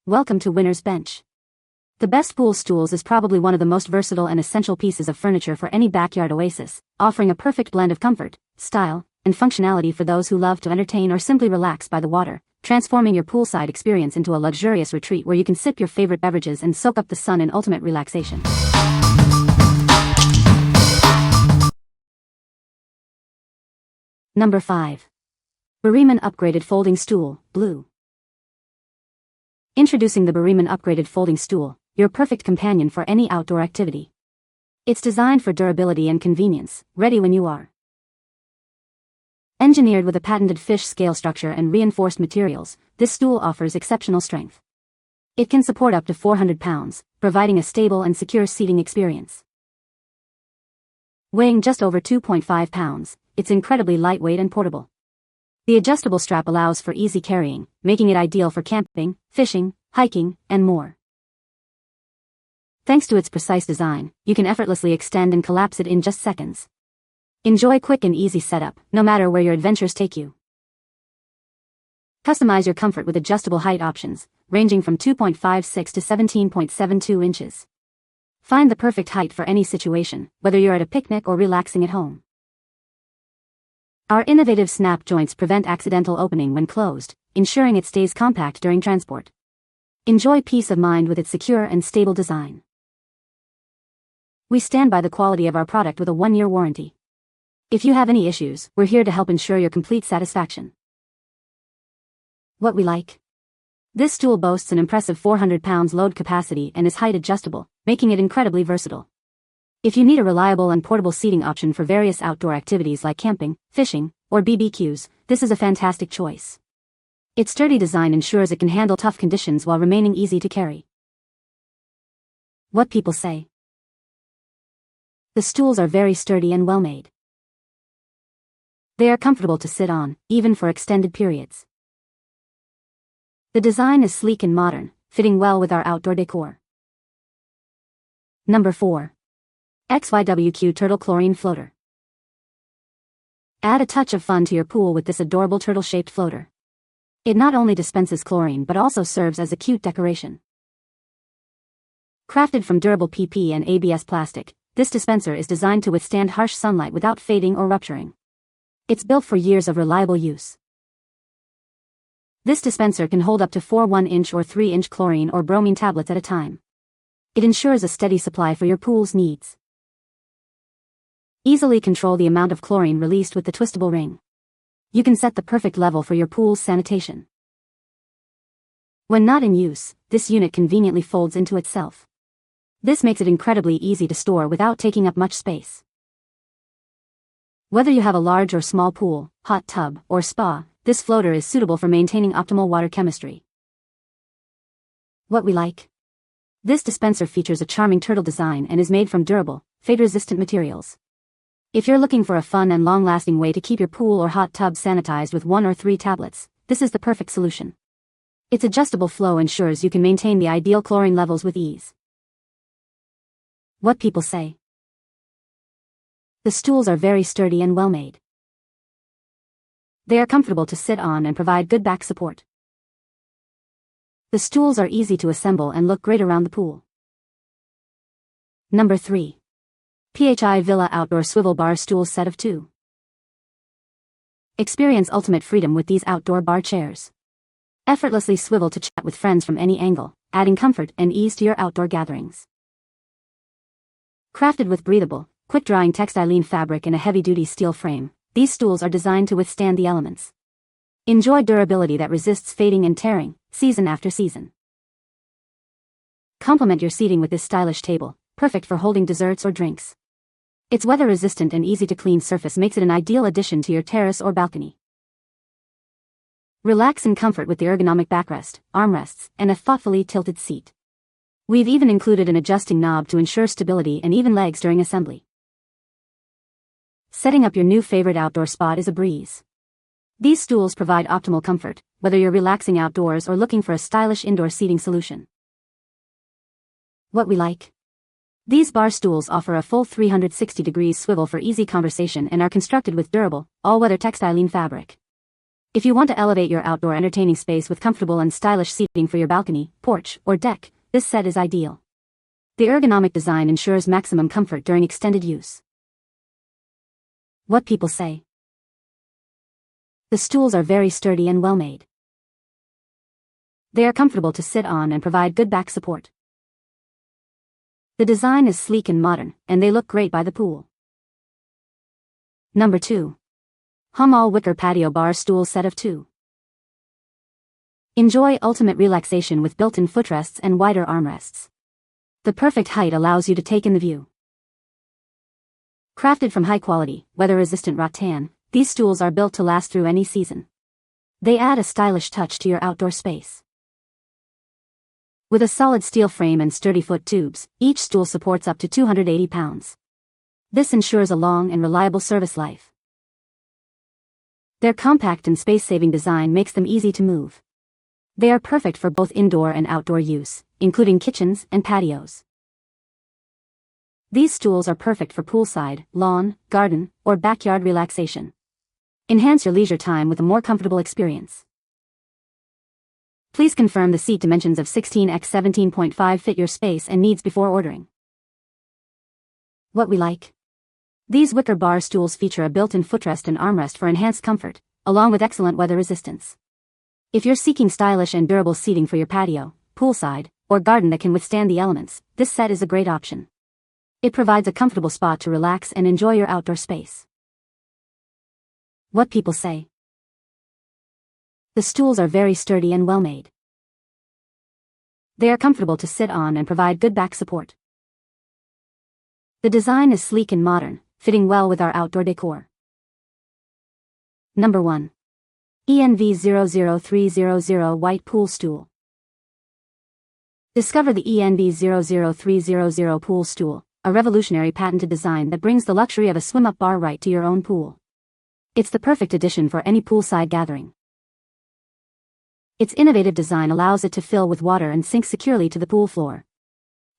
Welcome to Winner's Bench. The best pool stools is probably one of the most versatile and essential pieces of furniture for any backyard oasis, offering a perfect blend of comfort, style, and functionality for those who love to entertain or simply relax by the water, transforming your poolside experience into a luxurious retreat where you can sip your favorite beverages and soak up the sun in ultimate relaxation. Number 5. Boreeman Upgraded Folding Stool, Blue. Introducing the Boreeman Upgraded Folding Stool, your perfect companion for any outdoor activity. It's designed for durability and convenience, ready when you are. Engineered with a patented fish scale structure and reinforced materials, this stool offers exceptional strength. It can support up to 400 pounds, providing a stable and secure seating experience. Weighing just over 2.5 pounds, it's incredibly lightweight and portable. The adjustable strap allows for easy carrying, making it ideal for camping, fishing, hiking, and more. Thanks to its precise design, you can effortlessly extend and collapse it in just seconds. Enjoy quick and easy setup, no matter where your adventures take you. Customize your comfort with adjustable height options, ranging from 2.56 to 17.72 inches. Find the perfect height for any situation, whether you're at a picnic or relaxing at home. Our innovative snap joints prevent accidental opening when closed, ensuring it stays compact during transport. Enjoy peace of mind with its secure and stable design. We stand by the quality of our product with a 1-year warranty. If you have any issues, we're here to help ensure your complete satisfaction. What we like. This stool boasts an impressive 400 pounds load capacity and is height adjustable, making it incredibly versatile. If you need a reliable and portable seating option for various outdoor activities like camping, fishing, or BBQs, this is a fantastic choice. Its sturdy design ensures it can handle tough conditions while remaining easy to carry. What people say. The stools are very sturdy and well made. They are comfortable to sit on, even for extended periods. The design is sleek and modern, fitting well with our outdoor decor. Number 4. XYWQ Turtle Chlorine Floater. Add a touch of fun to your pool with this adorable turtle-shaped floater. It not only dispenses chlorine but also serves as a cute decoration. Crafted from durable PP and ABS plastic, this dispenser is designed to withstand harsh sunlight without fading or rupturing. It's built for years of reliable use. This dispenser can hold up to 4 1-inch or 3-inch chlorine or bromine tablets at a time. It ensures a steady supply for your pool's needs. Easily control the amount of chlorine released with the twistable ring. You can set the perfect level for your pool's sanitation. When not in use, this unit conveniently folds into itself. This makes it incredibly easy to store without taking up much space. Whether you have a large or small pool, hot tub, or spa, this floater is suitable for maintaining optimal water chemistry. What we like. This dispenser features a charming turtle design and is made from durable, fade-resistant materials. If you're looking for a fun and long-lasting way to keep your pool or hot tub sanitized with 1 or 3 tablets, this is the perfect solution. Its adjustable flow ensures you can maintain the ideal chlorine levels with ease. What people say. The stools are very sturdy and well made. They are comfortable to sit on and provide good back support. The stools are easy to assemble and look great around the pool. Number 3. PHI Villa Outdoor Swivel Bar Stool Set of 2. Experience ultimate freedom with these outdoor bar chairs. Effortlessly swivel to chat with friends from any angle, adding comfort and ease to your outdoor gatherings. Crafted with breathable, quick-drying textile fabric and a heavy-duty steel frame, these stools are designed to withstand the elements. Enjoy durability that resists fading and tearing, season after season. Complement your seating with this stylish table, perfect for holding desserts or drinks. Its weather-resistant and easy-to-clean surface makes it an ideal addition to your terrace or balcony. Relax in comfort with the ergonomic backrest, armrests, and a thoughtfully tilted seat. We've even included an adjusting knob to ensure stability and even legs during assembly. Setting up your new favorite outdoor spot is a breeze. These stools provide optimal comfort, whether you're relaxing outdoors or looking for a stylish indoor seating solution. What we like. These bar stools offer a full 360 degrees swivel for easy conversation and are constructed with durable, all-weather textile fabric. If you want to elevate your outdoor entertaining space with comfortable and stylish seating for your balcony, porch, or deck, this set is ideal. The ergonomic design ensures maximum comfort during extended use. What people say. The stools are very sturdy and well made. They are comfortable to sit on and provide good back support. The design is sleek and modern, and they look great by the pool. Number 2. Homall Wicker Patio Bar Stool Set of 2. Enjoy ultimate relaxation with built-in footrests and wider armrests. The perfect height allows you to take in the view. Crafted from high-quality, weather-resistant rattan, these stools are built to last through any season. They add a stylish touch to your outdoor space. With a solid steel frame and sturdy foot tubes, each stool supports up to 280 pounds. This ensures a long and reliable service life. Their compact and space-saving design makes them easy to move. They are perfect for both indoor and outdoor use, including kitchens and patios. These stools are perfect for poolside, lawn, garden, or backyard relaxation. Enhance your leisure time with a more comfortable experience. Please confirm the seat dimensions of 16x17.5 fit your space and needs before ordering. What we like. These wicker bar stools feature a built-in footrest and armrest for enhanced comfort, along with excellent weather resistance. If you're seeking stylish and durable seating for your patio, poolside, or garden that can withstand the elements, this set is a great option. It provides a comfortable spot to relax and enjoy your outdoor space. What people say. The stools are very sturdy and well made. They are comfortable to sit on and provide good back support. The design is sleek and modern, fitting well with our outdoor decor. Number 1. ENV00300 White Pool Stool. Discover the ENV00300 Pool Stool, a revolutionary patented design that brings the luxury of a swim-up bar right to your own pool. It's the perfect addition for any poolside gathering. Its innovative design allows it to fill with water and sink securely to the pool floor.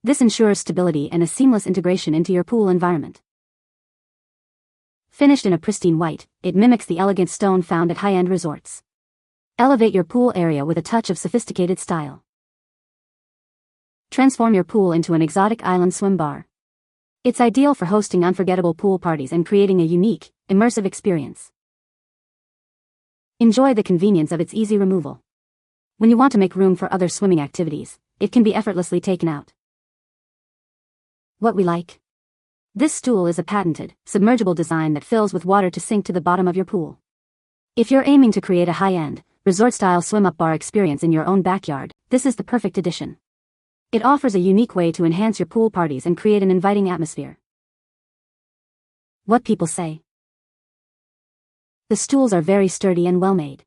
This ensures stability and a seamless integration into your pool environment. Finished in a pristine white, it mimics the elegant stone found at high-end resorts. Elevate your pool area with a touch of sophisticated style. Transform your pool into an exotic island swim bar. It's ideal for hosting unforgettable pool parties and creating a unique, immersive experience. Enjoy the convenience of its easy removal. When you want to make room for other swimming activities, it can be effortlessly taken out. What we like. This stool is a patented, submergible design that fills with water to sink to the bottom of your pool. If you're aiming to create a high-end, resort-style swim-up bar experience in your own backyard, this is the perfect addition. It offers a unique way to enhance your pool parties and create an inviting atmosphere. What people say. The stools are very sturdy and well made.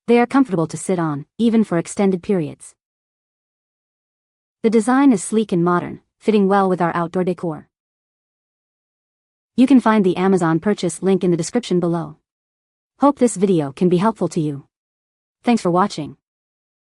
They are comfortable to sit on, even for extended periods. The design is sleek and modern, fitting well with our outdoor decor. You can find the Amazon purchase link in the description below. Hope this video can be helpful to you. Thanks for watching.